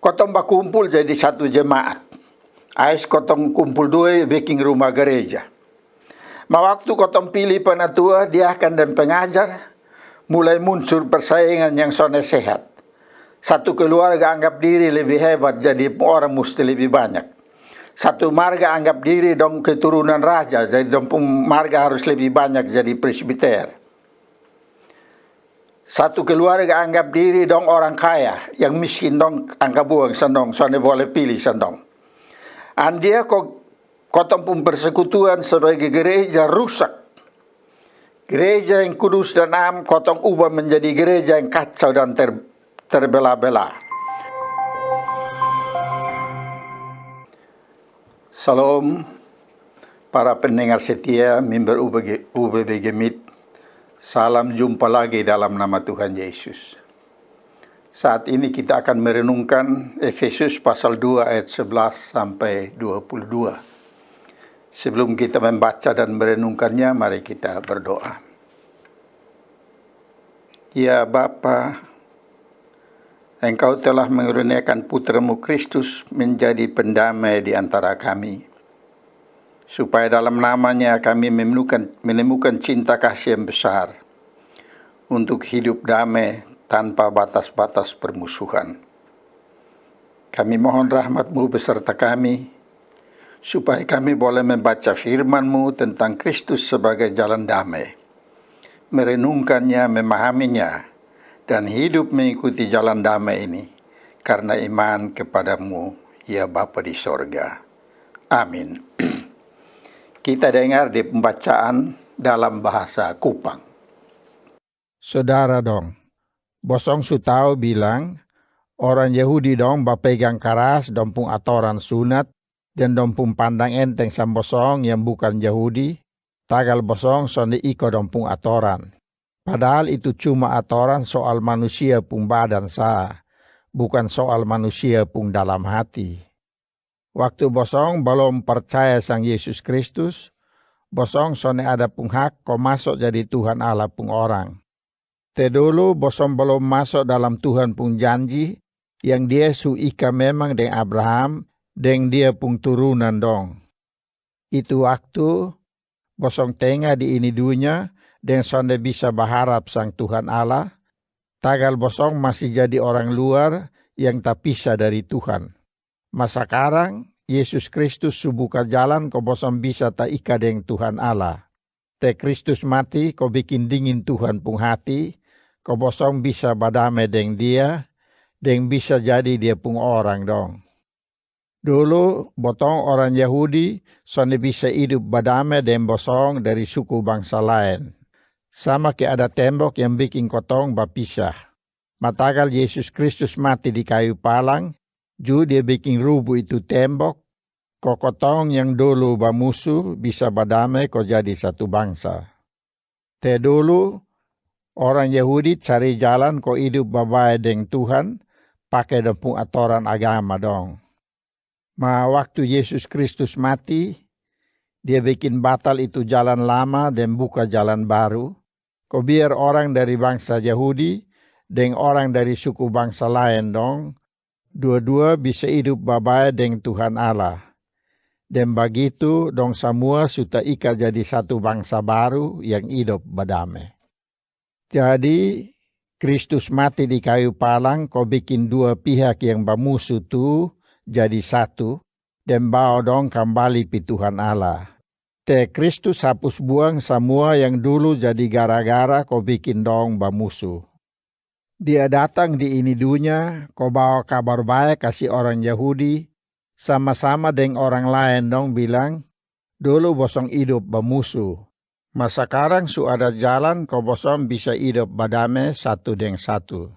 Kotong berkumpul jadi satu jemaat. Ais kotong kumpul dua bikin rumah gereja. Waktu kotong pilih penatua, diakan dan pengajar, mulai muncul persaingan yang sone sehat. Satu keluarga anggap diri lebih hebat, jadi orang mesti lebih banyak. Satu marga anggap diri dong keturunan raja, jadi dong marga harus lebih banyak jadi presbiter. Satu keluarga anggap diri dong orang kaya, yang miskin dong anggap buang sendong, soalnya boleh pilih sendong. Andia kotong pun persekutuan sebagai gereja rusak. Gereja yang kudus dan am kotong ubah menjadi gereja yang kacau dan terbelah-belah. Salam para pendengar setia, member UBBG Meet. Salam jumpa lagi dalam nama Tuhan Yesus. Saat ini kita akan merenungkan Efesus pasal 2 ayat 11 sampai 22. Sebelum kita membaca dan merenungkannya, mari kita berdoa. Ya Bapa, Engkau telah mengaruniakan putra-Mu Kristus menjadi pendamai di antara kami, supaya dalam namanya kami menemukan cinta kasih yang besar untuk hidup damai tanpa batas-batas permusuhan. Kami mohon rahmat-Mu beserta kami, supaya kami boleh membaca firman-Mu tentang Kristus sebagai jalan damai, merenungkannya, memahaminya, dan hidup mengikuti jalan damai ini, karena iman kepadamu, ya Bapa di sorga. Amin. Kita dengar di pembacaan dalam bahasa Kupang. Saudara dong, bosong su tahu bilang, orang Yahudi dong bapegang keras dompung atoran sunat, dan dompung pandang enteng sam bosong yang bukan Yahudi, tagal bosong sonde iko dompung atoran. Padahal itu cuma atoran soal manusia pung badan sah, bukan soal manusia pung dalam hati. Waktu bosong belum percaya sang Yesus Kristus, bosong sone ada pung hak ko masuk jadi Tuhan Allah pung orang. Te dulu bosong belum masuk dalam Tuhan pung janji, yang dia su ika memang dengan Abraham, dengan dia pung turunan dong. Itu waktu bosong tengah di ini dunia, dan sonde bisa berharap sang Tuhan Allah, tagal bosong masih jadi orang luar yang tak pisah dari Tuhan. Masa sekarang, Yesus Kristus subuka jalan kau bosong bisa tak ika dengan Tuhan Allah. Te Kristus mati kau bikin dingin Tuhan pung hati, kau bosong bisa badamai dengan dia, dan bisa jadi dia pung orang dong. Dulu, botong orang Yahudi, sonde bisa hidup badamai dengan bosong dari suku bangsa lain. Sama kayak ada tembok yang bikin kotong bapisah. Matagal Yesus Kristus mati di kayu palang, dia bikin rubuh itu tembok, kotong yang dulu bamusuh bisa badamai kau jadi satu bangsa. Te dulu, orang Yahudi cari jalan kau hidup babae dengan Tuhan, pakai dempung atoran agama dong. Waktu Yesus Kristus mati, dia bikin batal itu jalan lama dan buka jalan baru. Kau biar orang dari bangsa Yahudi dengan orang dari suku bangsa lain dong, dua-dua bisa hidup babae dengan Tuhan Allah. Dan begitu dong semua sudah ika jadi satu bangsa baru yang hidup badamai. Jadi Kristus mati di kayu palang, kau bikin dua pihak yang bermusuh tu jadi satu, dan bawa dong kembali pi Tuhan Allah. Te Kristus hapus buang semua yang dulu jadi gara-gara kau bikin dong bermusuh. Dia datang di ini dunia, kau bawa kabar baik kasih orang Yahudi, sama-sama dengan orang lain dong bilang, dulu bosong hidup bermusuh. Masa sekarang su ada jalan kau bosong bisa hidup badamai satu dengan satu.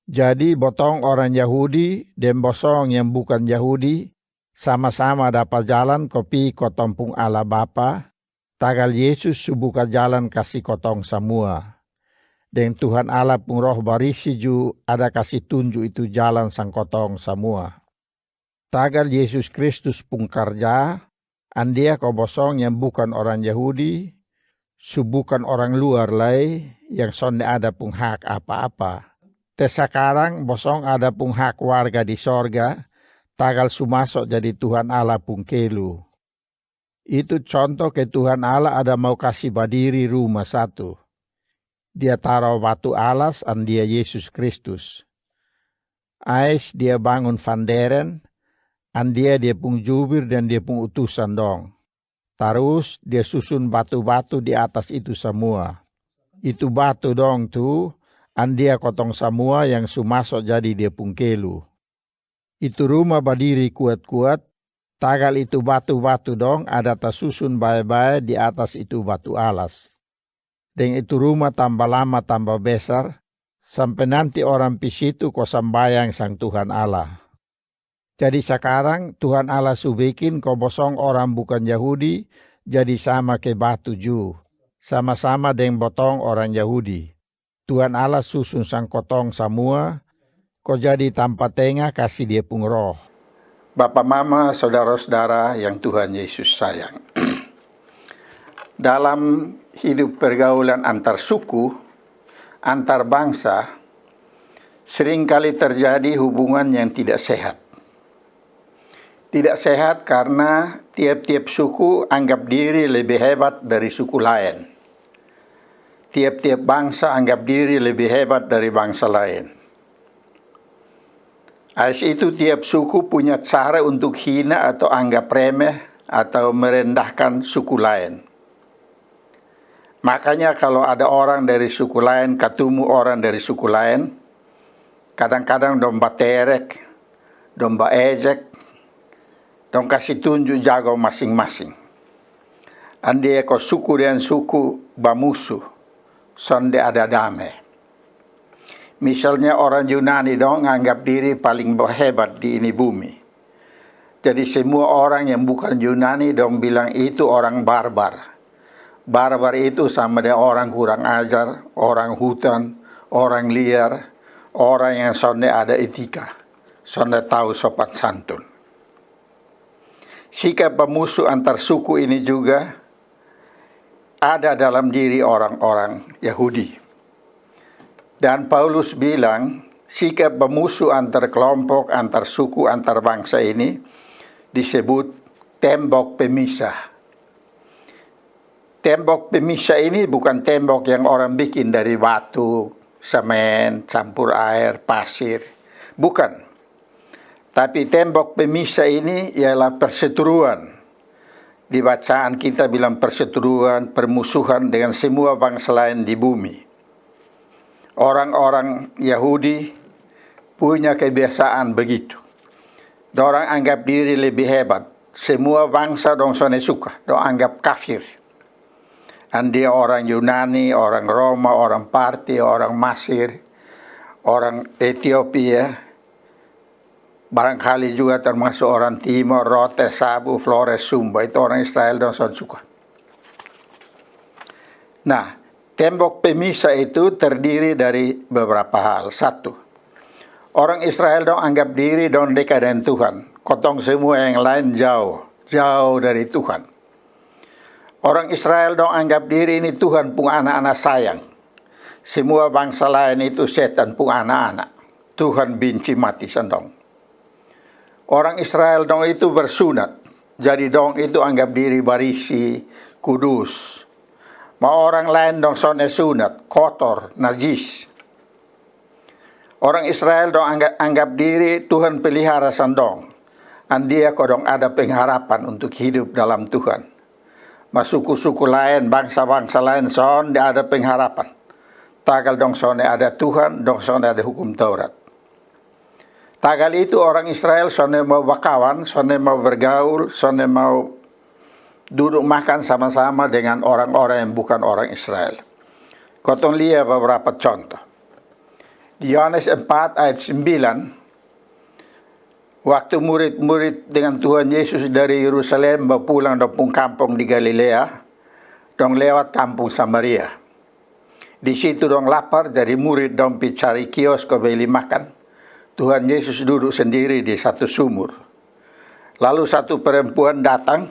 Jadi botong orang Yahudi dan bosong yang bukan Yahudi, sama-sama dapat jalan kopi kotompung Allah Bapa, tagal Yesus subuka jalan kasih kotong semua. Dan Tuhan Allah pun roh barisi ju ada kasih tunjuk itu jalan sang kotong semua. Tagal Yesus Kristus pun kerja, andia kau bosong yang bukan orang Yahudi, subukan orang luar lai yang sonde ada pun hak apa-apa. Sekarang bosong ada pun hak warga di sorga, tagal sumasok jadi Tuhan Allah pun kelu. Itu contoh ke Tuhan Allah ada mau kasih badiri rumah satu. Dia taruh batu alas an dia Yesus Kristus. Ais dia bangun vanderen, an dia pun jubir dan dia pun utusan dong. Terus dia susun batu-batu di atas itu semua. Itu batu dong tuh, an dia kotong semua yang sumasok jadi dia pun kelu. Itu rumah berdiri kuat-kuat, tagal itu batu-batu dong ada tersusun baik-baik di atas itu batu alas. Dan itu rumah tambah lama tambah besar, sampai nanti orang pisitu ko sambayang sang Tuhan Allah. Jadi sekarang Tuhan Allah subikin ko bosong orang bukan Yahudi, jadi sama ke batu ju, sama-sama dengan botong orang Yahudi. Tuhan Allah susun sang kotong semua, ko jadi tanpa tengah kasih dia pun roh. Bapak, Mama, saudara-saudara yang Tuhan Yesus sayang. Dalam hidup pergaulan antar suku, antar bangsa, seringkali terjadi hubungan yang tidak sehat. Tidak sehat karena tiap-tiap suku anggap diri lebih hebat dari suku lain. Tiap-tiap bangsa anggap diri lebih hebat dari bangsa lain. As itu tiap suku punya cara untuk hina atau anggap remeh atau merendahkan suku lain. Makanya kalau ada orang dari suku lain ketemu orang dari suku lain, kadang-kadang domba terek, domba ejek, dong kasih tunjuk jago masing-masing. Andi eko suku dan suku bamusuh, sonde ada damai. Misalnya orang Yunani dong anggap diri paling hebat di ini bumi. Jadi semua orang yang bukan Yunani dong bilang itu orang barbar. Barbar itu sama dengan orang kurang ajar, orang hutan, orang liar, orang yang sonde ada etika, sonde tahu sopan santun. Sikap pemusuh antar suku ini juga ada dalam diri orang-orang Yahudi. Dan Paulus bilang, sikap pemusuh antar kelompok, antar suku, antar bangsa ini disebut tembok pemisah. Tembok pemisah ini bukan tembok yang orang bikin dari batu, semen, campur air, pasir. Bukan. Tapi tembok pemisah ini ialah perseteruan. Di bacaan kita bilang perseteruan, permusuhan dengan semua bangsa lain di bumi. Orang-orang Yahudi punya kebiasaan begitu. Dorang anggap diri lebih hebat. Semua bangsa dong sone suka, dong anggap kafir. Dia orang Yunani, orang Roma, orang Parti, orang Mesir, orang Ethiopia, barangkali juga termasuk orang Timur, Rote, Sabu, Flores, Sumba, itu orang Israel dan suka. Nah, tembok pemisah itu terdiri dari beberapa hal. Satu, orang Israel dong anggap diri dong dekat dengan Tuhan. Kotong semua yang lain jauh dari Tuhan. Orang Israel dong anggap diri ini Tuhan pun anak-anak sayang. Semua bangsa lain itu setan pun anak-anak. Tuhan benci mati sendong. Orang Israel dong itu bersunat. Jadi dong itu anggap diri barisi, kudus. Mau orang lain dong sone sunat, kotor, najis. Orang Israel dong anggap diri Tuhan pelihara sendong. Dia kodong ada pengharapan untuk hidup dalam Tuhan. Suku-suku lain, bangsa-bangsa lain, sonde ada pengharapan. Tagal dong sonde ada Tuhan, dong sonde ada hukum Taurat. Tagal itu orang Israel sonde mau berkawan, sonde mau bergaul, sonde mau duduk makan sama-sama dengan orang-orang yang bukan orang Israel. Kotong lihat beberapa contoh. Di Yohanes 4 ayat 9, waktu murid-murid dengan Tuhan Yesus dari Yerusalem berpulang dari kampung di Galilea, dong lewat kampung Samaria. Di situ dong lapar, jadi murid dong cari kios ke beli makan. Tuhan Yesus duduk sendiri di satu sumur. Lalu satu perempuan datang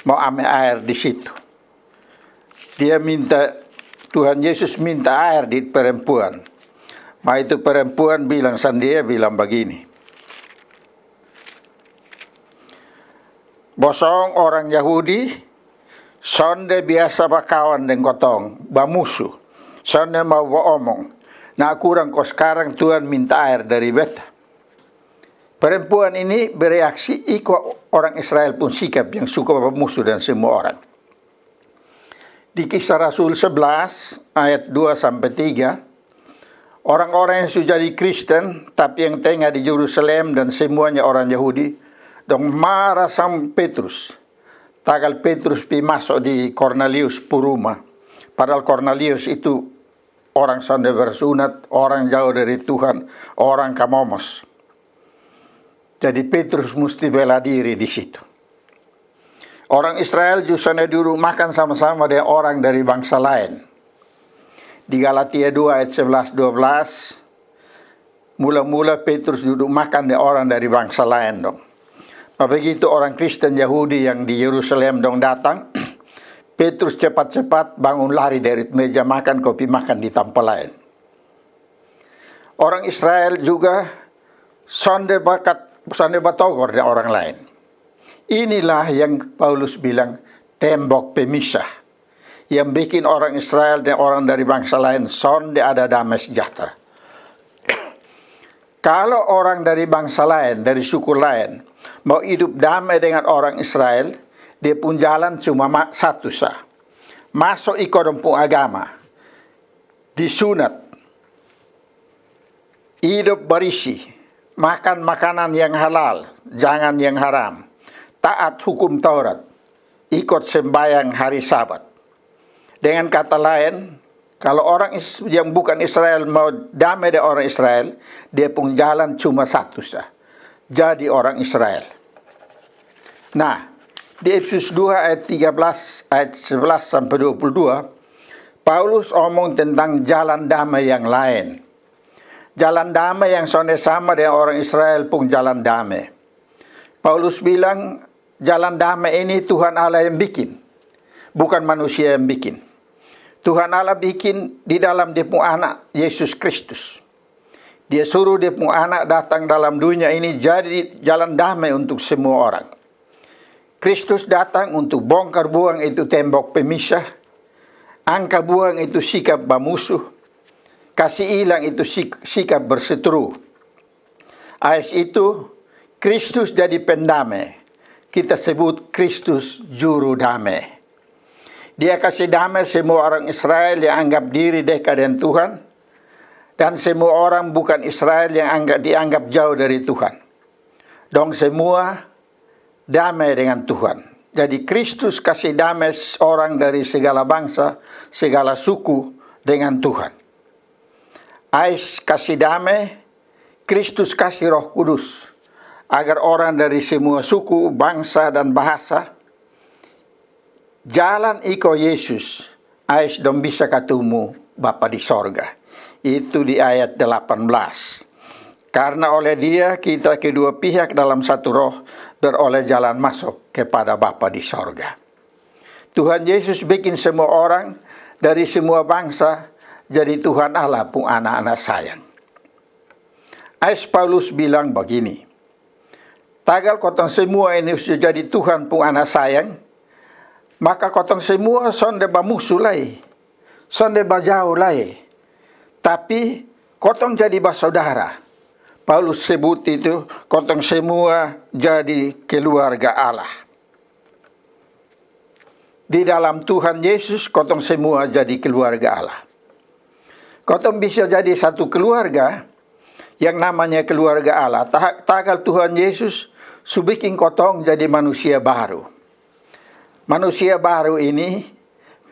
mau ambil air di situ. Tuhan Yesus minta air di perempuan. Itu perempuan bilang, Sandia bilang begini. Bosong orang Yahudi, sonde biasa bakawan dengan kotong, bamusuh. Sonde mau omong. Nah kurang kok sekarang Tuhan minta air dari beta. Perempuan ini bereaksi ikut orang Israel pun sikap yang suka bermusuh dan semua orang. Di Kisah Rasul 11 ayat 2-3, orang-orang yang sudah jadi Kristen tapi yang tengah di Yerusalem dan semuanya orang Yahudi, dong marah sama Petrus. Tagal Petrus pi masuk di Kornelius puruma. Padahal Kornelius itu orang sonde bersunat, orang jauh dari Tuhan, orang kamomos. Jadi Petrus mesti bela diri di situ. Orang Israel justru dulu makan sama-sama dengan orang dari bangsa lain. Di Galatia 2 ayat 11-12, mula-mula Petrus duduk makan dengan orang dari bangsa lain dong. Begitu orang Kristen Yahudi yang di Yerusalem dong datang, Petrus cepat-cepat bangun lari dari meja makan, kopi makan di tempat lain. Orang Israel juga sonde batogor dengan orang lain. Inilah yang Paulus bilang tembok pemisah, yang bikin orang Israel dan orang dari bangsa lain sonde ada damai sejahtera. Kalau orang dari bangsa lain, dari suku lain, mau hidup damai dengan orang Israel, dia pun jalan cuma satu sah. Masuk ikut pun agama, disunat, hidup berisi, makan makanan yang halal, jangan yang haram, taat hukum Taurat, ikut sembahyang hari Sabat. Dengan kata lain, kalau orang yang bukan Israel mau damai dengan orang Israel, dia pun jalan cuma satu sah, jadi orang Israel. Nah, di Efesus 2 ayat 13 ayat 11-22, Paulus omong tentang jalan damai yang lain. Jalan damai yang sama dengan orang Israel pun jalan damai. Paulus bilang jalan damai ini Tuhan Allah yang bikin, bukan manusia yang bikin. Tuhan Allah bikin di dalam Dia punya anak Yesus Kristus. Dia suruh Dia punya anak datang dalam dunia ini jadi jalan damai untuk semua orang. Kristus datang untuk bongkar buang itu tembok pemisah, angka buang itu sikap bermusuh, kasih hilang itu sikap berseteru. Ayat itu Kristus jadi pendamai. Kita sebut Kristus juru damai. Dia kasih damai semua orang Israel yang anggap diri dekat dengan Tuhan, dan semua orang bukan Israel yang dianggap jauh dari Tuhan. Dong semua damai dengan Tuhan. Jadi Kristus kasih damai orang dari segala bangsa, segala suku dengan Tuhan. Ais kasih damai, Kristus kasih Roh Kudus, agar orang dari semua suku, bangsa dan bahasa jalan ikut Yesus, ais dong bisa ketemu Bapa di sorga. Itu di ayat 18. Karena oleh Dia kita kedua pihak dalam satu roh beroleh jalan masuk kepada Bapa di sorga. Tuhan Yesus bikin semua orang dari semua bangsa jadi Tuhan Allah pun anak-anak sayang. Ais Paulus bilang begini, tagal kotong semua ini sudah jadi Tuhan pun anak sayang, maka kotong semua sonde bamusuh lai, sonde bajau lai, tapi kotong jadi bersaudara. Paulus sebut itu, kotong semua jadi keluarga Allah. Di dalam Tuhan Yesus, kotong semua jadi keluarga Allah. Kotong bisa jadi satu keluarga yang namanya keluarga Allah. Tagal Tuhan Yesus, subikin kotong jadi manusia baru. Manusia baru ini,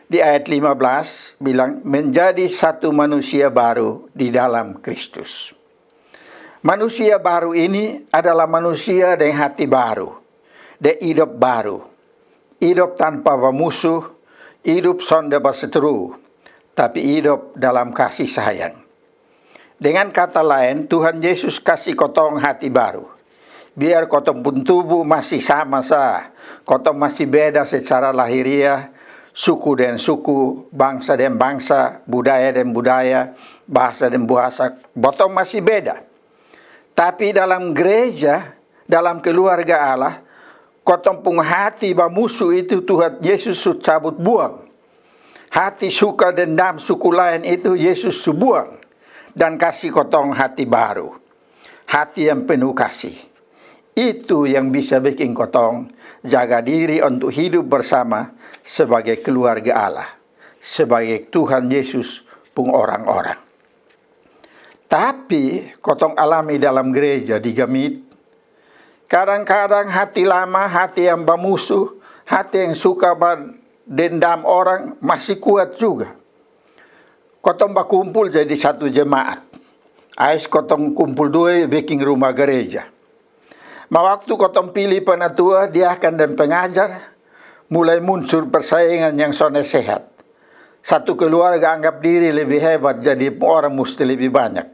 di ayat 15, bilang, menjadi satu manusia baru di dalam Kristus. Manusia baru ini adalah manusia dengan hati baru, dengan hidup baru, hidup tanpa bermusuh, hidup sonde berseteru, tapi hidup dalam kasih sayang. Dengan kata lain, Tuhan Yesus kasih kotong hati baru. Biar kotong pun tubuh masih sama sah, kotong masih beda secara lahiriah, suku dan suku, bangsa dan bangsa, budaya dan budaya, bahasa dan bahasa, botong masih beda. Tapi dalam gereja, dalam keluarga Allah, kotong pun hati musuh itu Tuhan Yesus cabut buang. Hati suka dendam suku lain itu Yesus buang. Dan kasih kotong hati baru. Hati yang penuh kasih. Itu yang bisa bikin kotong jaga diri untuk hidup bersama sebagai keluarga Allah. Sebagai Tuhan Yesus pun orang-orang. Tapi kotong alami dalam gereja di Gamit. Kadang-kadang hati lama, hati yang bermusuh, hati yang suka dendam orang masih kuat juga. Kotong berkumpul jadi satu jemaat. Ais kotong kumpul dua bikin rumah gereja. Waktu kotong pilih penatua, diakan dan pengajar, mulai muncul persaingan yang sonai sehat. Satu keluarga anggap diri lebih hebat, jadi orang mesti lebih banyak.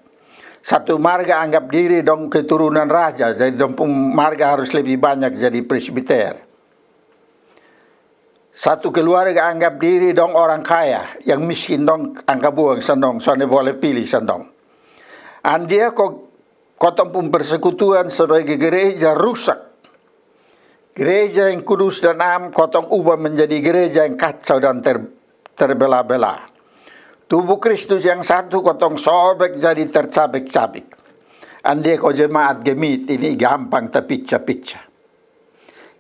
Satu marga anggap diri dong keturunan raja, jadi dong marga harus lebih banyak jadi presbiter. Satu keluarga anggap diri dong orang kaya, yang miskin dong anggap buang sendong, soalnya boleh pilih sendong. Dia kotong pun persekutuan sebagai gereja rusak. Gereja yang kudus dan am kotong ubah menjadi gereja yang kacau dan terbelah-belah. Tubuh Kristus yang satu kotong sobek jadi tercabik-cabik. Andai kau jemaat Gemit ini gampang terpicah-picah.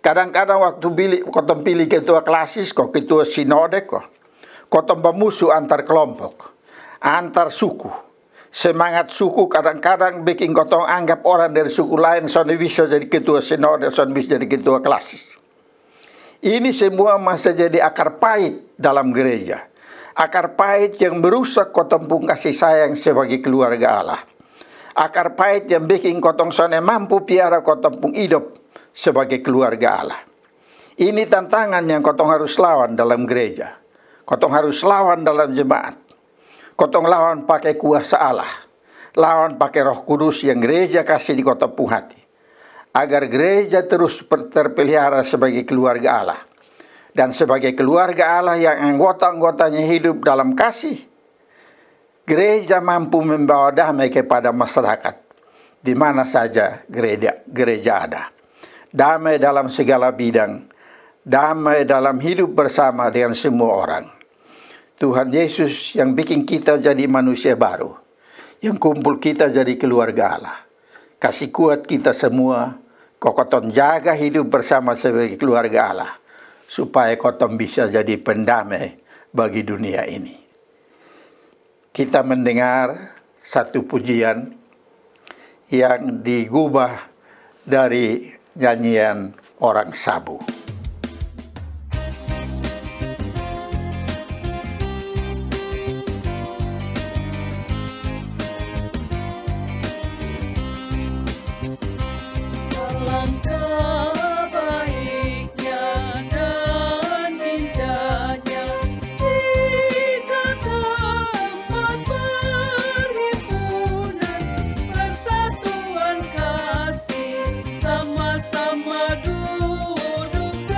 Kadang-kadang waktu kotong pilih ketua klasis, ketua sinode, kotong bermusuh antar kelompok, antar suku. Semangat suku kadang-kadang bikin kotong anggap orang dari suku lain soalnya bisa jadi ketua sinode, soalnya bisa jadi ketua klasis. Ini semua masih jadi akar pahit dalam gereja. Akar pahit yang merusak kotong pun kasih sayang sebagai keluarga Allah. Akar pahit yang bikin kotong soalnya mampu piara kotong pun hidup sebagai keluarga Allah. Ini tantangan yang kotong harus lawan dalam gereja. Kotong harus lawan dalam jemaat. Kotong lawan pakai kuasa Allah. Lawan pakai Roh Kudus yang gereja kasih di kotong pun hati. Agar gereja terus terpelihara sebagai keluarga Allah. Dan sebagai keluarga Allah yang anggota-anggotanya hidup dalam kasih. Gereja mampu membawa damai kepada masyarakat. Di mana saja gereja ada. Damai dalam segala bidang, damai dalam hidup bersama dengan semua orang. Tuhan Yesus yang bikin kita jadi manusia baru, yang kumpul kita jadi keluarga Allah. Kasih kuat kita semua, kotong jaga hidup bersama sebagai keluarga Allah, supaya kotong bisa jadi pendamai bagi dunia ini. Kita mendengar satu pujian yang digubah dari nyanyian orang Sabu. Alangkah baiknya dan indahnya jika tempat perhimpunan persatuan kasih sama-sama duduk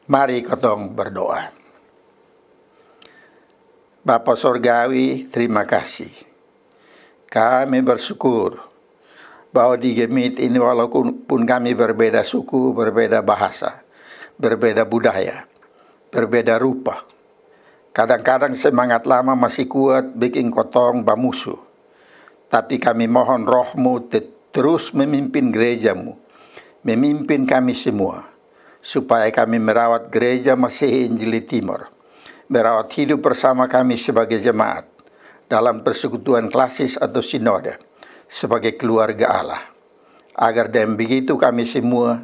Mari kotong berdoa. Bapa Sorgawi, terima kasih. Kami bersyukur bahwa di Gemit ini walaupun kami berbeda suku, berbeda bahasa, berbeda budaya, berbeda rupa. Kadang-kadang semangat lama masih kuat bikin kotong bamusuh. Tapi kami mohon rohmu terus memimpin gerejamu, memimpin kami semua, supaya kami merawat gereja Masihi Injili Timur, merawat hidup bersama kami sebagai jemaat, dalam persekutuan klasis atau sinode, sebagai keluarga Allah. Agar dengan begitu kami semua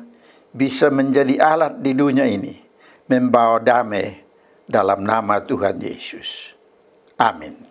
bisa menjadi alat di dunia ini, membawa damai dalam nama Tuhan Yesus. Amin.